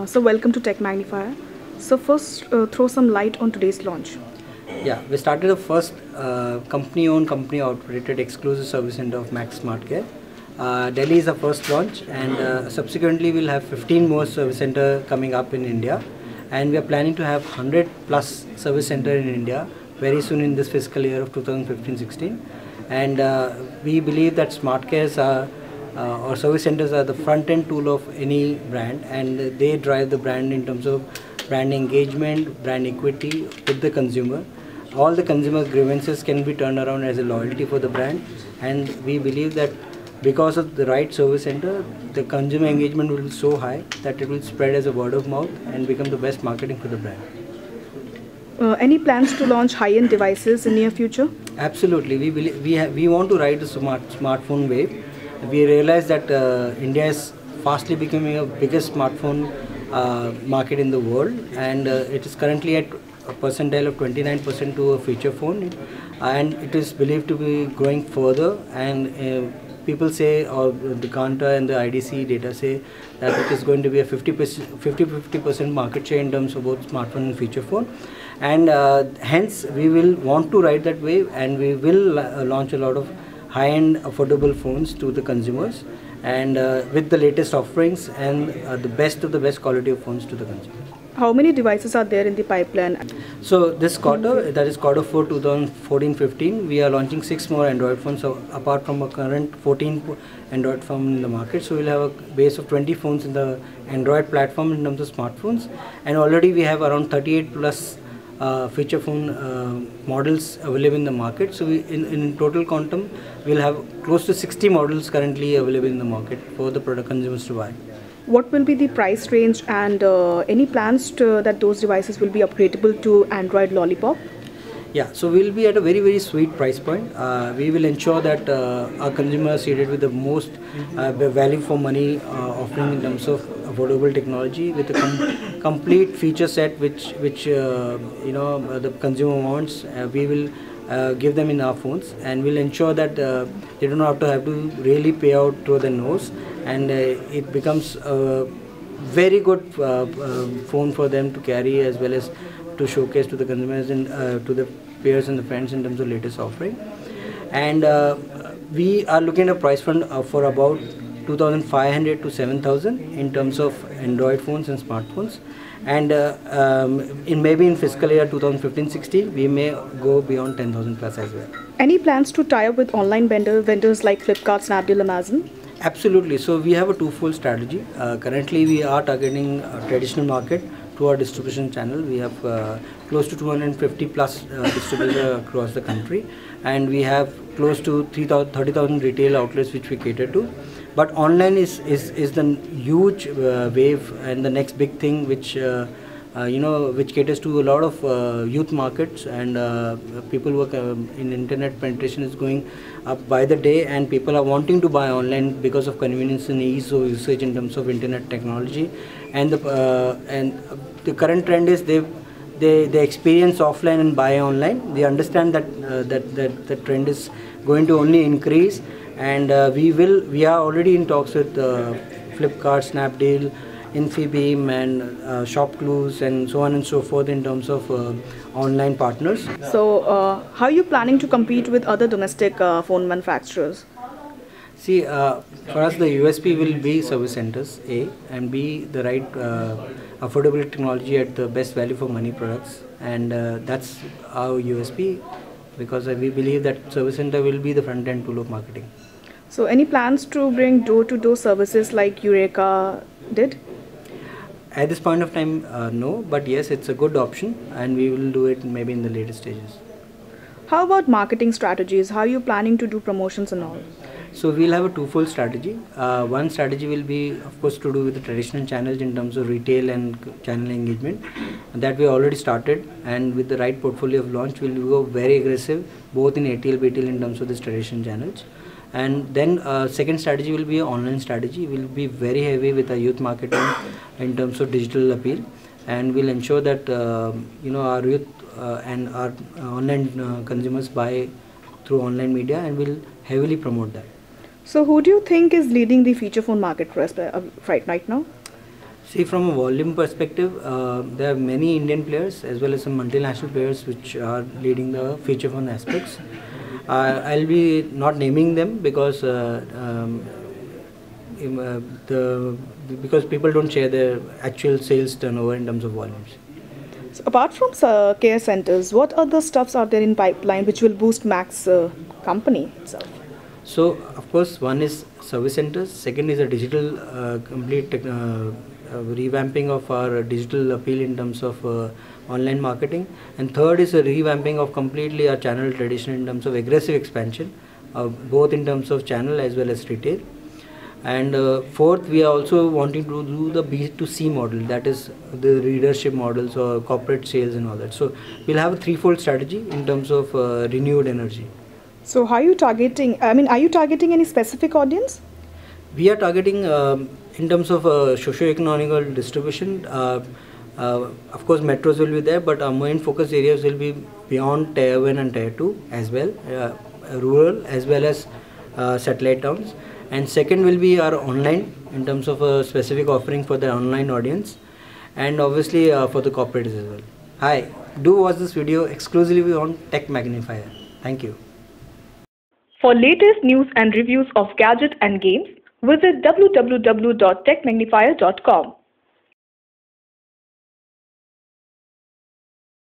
So welcome to Tech Magnifier. So first, throw some light on today's launch. Yeah, we started the first company-owned, company-operated exclusive service center of Max Smart Care. Delhi is the first launch, and subsequently we'll have 15 more service center coming up in India, and we are planning to have 100 plus service center in India very soon in this fiscal year of 2015-16. And we believe that smart cares are or service centers are the front-end tool of any brand, and they drive the brand in terms of brand engagement, brand equity with the consumer. All the consumer grievances can be turned around as a loyalty for the brand, and we believe that because of the right service center, the consumer engagement will be so high that it will spread as a word of mouth and become the best marketing for the brand. Any plans to launch high-end devices in near future? Absolutely, we want to ride the smartphone wave. We realize that India is fastly becoming a biggest smartphone market in the world, and it is currently at a percentile of 29% to a feature phone, and it is believed to be growing further. And people say, or the Kantar and the IDC data say, that it is going to be a 50% market share in terms of both smartphone and feature phone, and hence we will want to ride that wave, and we will launch a lot of high-end affordable phones to the consumers, and with the latest offerings and the best of the best quality of phones to the consumers. How many devices are there in the pipeline? So this quarter, that is quarter 4 2014-15, we are launching 6 more Android phones, so apart from a current 14 Android phone in the market. So we'll have a base of 20 phones in the Android platform in terms of smartphones, and already we have around 38 plus feature phone models available in the market. So we, in total quantum, we'll have close to 60 models currently available in the market for the product consumers to buy. What will be the price range, and any plans that those devices will be upgradable to Android Lollipop? Yeah, so we'll be at a very sweet price point. We will ensure that our consumers are seated with the most value for money offering in terms of affordable technology with a complete feature set which the consumer wants. We will give them in our phones, and we'll ensure that they do not have to really pay out through the nose, and it becomes a very good phone for them to carry, as well as to showcase to the consumers and to the peers and the friends in terms of latest offering. And we are looking at a price fund for about 2,500 to 7,000 in terms of Android phones and smartphones, and maybe in fiscal year 2015-16 we may go beyond 10,000 plus as well. Any plans to tie up with online vendors like Flipkart, Snapdeal, Amazon? Absolutely. So we have a twofold strategy. Currently we are targeting a traditional market through our distribution channel. We have close to 250 plus distributors across the country, and we have close to 30,000 retail outlets which we cater to. But online is the huge wave and the next big thing which which caters to a lot of youth markets, and people work in internet penetration is going up by the day, and people are wanting to buy online because of convenience and ease of usage in terms of internet technology. And the current trend is they experience offline and buy online. They understand that that trend is going to only increase, and we are already in talks with Flipkart, Snapdeal, Infibeam, and ShopClues, and so on and so forth in terms of online partners. So how are you planning to compete with other domestic phone manufacturers? See, for us the USP will be service centers, A, and B, the right affordable technology at the best value for money products, and that's our USP, because we believe that service center will be the front end tool of marketing. So any plans to bring door-to-door services like Eureka did? At this point of time, no, but yes, it's a good option, and we will do it maybe in the later stages. How about marketing strategies? How are you planning to do promotions and all? So we'll have a twofold strategy. One strategy will be, of course, to do with the traditional channels in terms of retail and channel engagement, that we already started, and with the right portfolio of launch, we'll go very aggressive both in ATL, BTL in terms of these traditional channels. And then second strategy will be an online strategy. We'll be very heavy with our youth marketing in terms of digital appeal, and we'll ensure that our youth and our online consumers buy through online media, and we'll heavily promote that. So who do you think is leading the feature phone market right now? See, from a volume perspective, there are many Indian players as well as some multinational players which are leading the feature phone aspects. I'll be not naming them because because people don't share their actual sales turnover in terms of volumes. So apart from care centers, what other stuffs are there in pipeline which will boost Max company itself? So, of course, one is service centers. Second is a digital complete revamping of our digital appeal in terms of online marketing. And third is a revamping of completely our channel tradition in terms of aggressive expansion, both in terms of channel as well as retail. And fourth, we are also wanting to do the B2C model, that is the readership models or corporate sales and all that. So we'll have a threefold strategy in terms of renewed energy. So how are you targeting, are you targeting any specific audience? We are targeting in terms of socio-economical distribution. Of course, metros will be there, but our main focus areas will be beyond Tier 1 and Tier 2 as well, rural as well as satellite towns. And second will be our online in terms of a specific offering for the online audience, and obviously for the corporates as well. Hi, do watch this video exclusively on Tech Magnifier. Thank you. For latest news and reviews of gadget and games, visit www.techmagnifier.com.